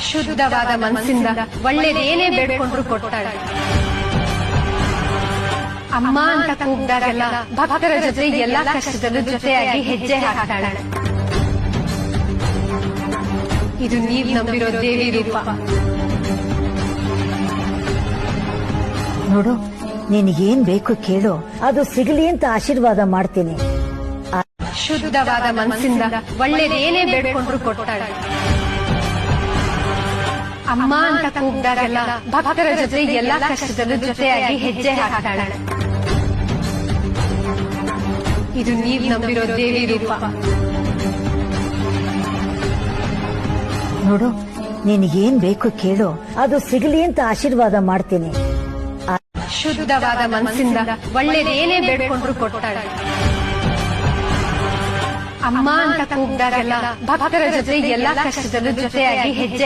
ಶುದ್ಧವಾದ ಮನಸ್ಸಿಂದ ಒಳ್ಳೇದೇನೇ ಬೇಡ್ಕೊಂಡ್ರು ಕೊಡ್ತಾಳೆ. ಅಮ್ಮ ಅಂತ ಕೂಗ್ದಾಗೆಲ್ಲ ಭಕ್ತರ ಜೊತೆ ಎಲ್ಲಾ ಕಷ್ಟದಲ್ಲೂ ಜೊತೆಯಾಗಿ ಹೆಜ್ಜೆ ಹಾಕ್ತಾಳೆ. ಇದು ನೀವ್ ನಂಬಿರೋ ದೇವಿ ರೂಪ. ನೋಡು, ನಿನಗೇನ್ ಬೇಕು ಕೇಳು, ಅದು ಸಿಗಲಿ ಅಂತ ಆಶೀರ್ವಾದ ಮಾಡ್ತೀನಿ. ಶುದ್ಧವಾದ ಮನಸ್ಸಿಂದ ಒಳ್ಳೇದೇನೇ ಬೇಡ್ಕೊಂಡ್ರು ಕೊಡ್ತಾಳೆ. ಅಮ್ಮ ಅಂತ ಕೂಗ್ದಾಗೆಲ್ಲ ಭಕ್ತರ ಜೊತೆ ಎಲ್ಲಾ ಕಷ್ಟದಲ್ಲೂ ಜೊತೆಯಾಗಿ ಹೆಜ್ಜೆ ಹಾಕ್ತಾಳೆ. ಇದು ನೀವ್ ನಂಬಿರೋ ದೇವಿ ರೂಪ. ನೋಡು, ನಿನಗೇನ್ ಬೇಕು ಕೇಳು, ಅದು ಸಿಗಲಿ ಅಂತ ಆಶೀರ್ವಾದ ಮಾಡ್ತೀನಿ. ಶುದ್ಧವಾದ ಮನಸ್ಸಿಂದ ಒಳ್ಳೇದೇನೇ ಬೇಡ್ಕೊಂಡ್ರು ಕೊಡ್ತಾಳೆ. ಅಮ್ಮ ಅಂತ ಕೂಗ್ದಾಗೆಲ್ಲ ಭಕ್ತರ ಜೊತೆ ಎಲ್ಲಾ ಕಷ್ಟದಲ್ಲೂ ಜೊತೆಯಾಗಿ ಹೆಜ್ಜೆ